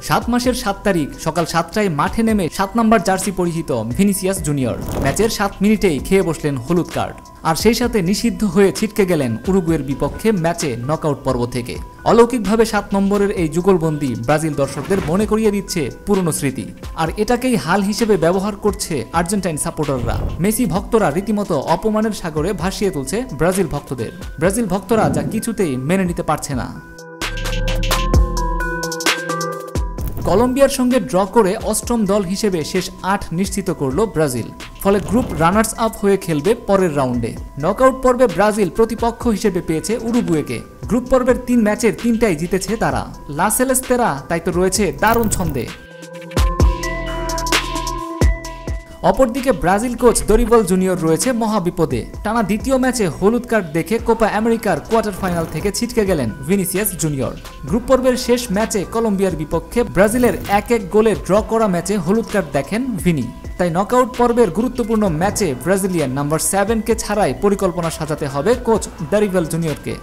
7 মাসের 7 তারিখ সকাল 7টায় মাঠে নেমে 7 নম্বর জার্সি পরিহিত ভিনিসিয়াস জুনিয়র ম্যাচের 7 মিনিটেই খেয়ে বসলেন হলুদ কার্ড। আর সেই সাথে নিষিদ্ধ হয়ে ছিটকে গেলেন উরুগুয়ের বিপক্ষে ম্যাচে নকআউট পর্ব থেকে। অলৌকিকভাবে 7 নম্বরের এই যুগলবন্দি ব্রাজিল দর্শকদের মনে করিয়ে দিচ্ছে পুরনো স্মৃতি। আর এটাকেই হাল হিসেবে ব্যবহার করছে আর্জেন্টাইন সাপোর্টাররা। মেসি ভক্তরা রীতিমতো অপমানের সাগরে ভাসিয়ে তুলছে ব্রাজিল ভক্তদের। ব্রাজিল ভক্তরা যা কিছুতেই মেনে নিতে পারছে না। কলম্বিয়ার সঙ্গে ড্র করে অষ্টম দল হিসেবে শেষ 8 নিশ্চিত করল ব্রাজিল। ফলে গ্রুপ রানার্স আপ হয়ে খেলবে পরের রাউন্ডে। নকআউট পর্বে ব্রাজিল প্রতিপক্ষ হিসেবে পেয়েছে উরুগুয়েকে। গ্রুপ পর্বের 3 ম্যাচের 3টাই জিতেছে তারা। লা সেলেস্তেরা তাই তো রয়েছে দারুণ ছন্দে। অপরদিকে ব্রাজিল কোচ দরিবল জুনিয়র রয়েছে মহাবিপদে। টানা দ্বিতীয় ম্যাচে হলুদ কার্ড দেখে কোপা আমেরিকার কোয়ার্টার ফাইনাল থেকে ছিটকে গেলেন ভিনিসিয়াস জুনিয়র। গ্রুপ পর্বের শেষ ম্যাচে কলম্বিয়ার বিপক্ষে ব্রাজিলের 1-1 গোলে ড্র করা ম্যাচে হলুদ কার্ড দেখেন ভিনি। তাই নকআউট পর্বের গুরুত্বপূর্ণ ম্যাচে ব্রাজিলিয়ান নাম্বার 7কে ছাড়াই পরিকল্পনা সাজাতে হবে কোচ দরিবল জুনিয়রকে।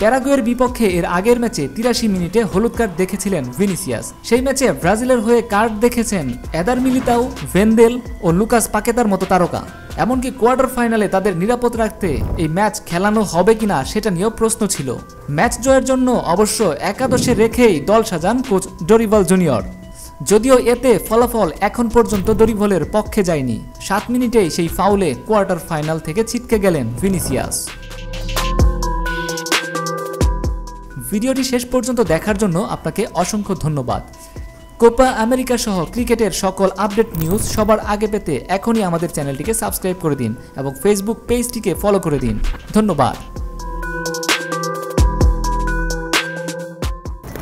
প্যারাগুয়ের বিপক্ষে এর আগের ম্যাচে 83 মিনিটে হলুদ কার্ড দেখেছিলেন ভিনিসিয়াস। সেই ম্যাচে ব্রাজিলের হয়ে কার্ড দেখেছেন এদার মিলিতাও, ভেন্দেল ও লুকাস পাকেতার মতো তারকা। এমনকি কোয়ার্টার ফাইনালে তাদের নিরাপদ রাখতে এই ম্যাচ খেলানো হবে কিনা সেটা নিয়েও প্রশ্ন ছিল। ম্যাচ জয়ের জন্য অবশ্য একাদশে রেখেই দল সাজান কোচ দরিবল জুনিয়র। যদিও এতে ফলাফল এখন পর্যন্ত দরিবলের পক্ষে যায়নি। 7 মিনিটেই সেই ফাউলে কোয়ার্টার ফাইনাল থেকে ছিটকে গেলেন ভিনিসিয়াস। ভিডিওটি শেষ পর্যন্ত দেখার জন্য আপনাকে অসংখ্য ধন্যবাদ। কোপা আমেরিকা সহ ক্রিকেটের সকল আপডেট নিউজ সবার আগে পেতে এখনই আমাদের চ্যানেলটিকে সাবস্ক্রাইব করে দিন এবং ফেসবুক পেজটিকে ফলো করে দিন। ধন্যবাদ।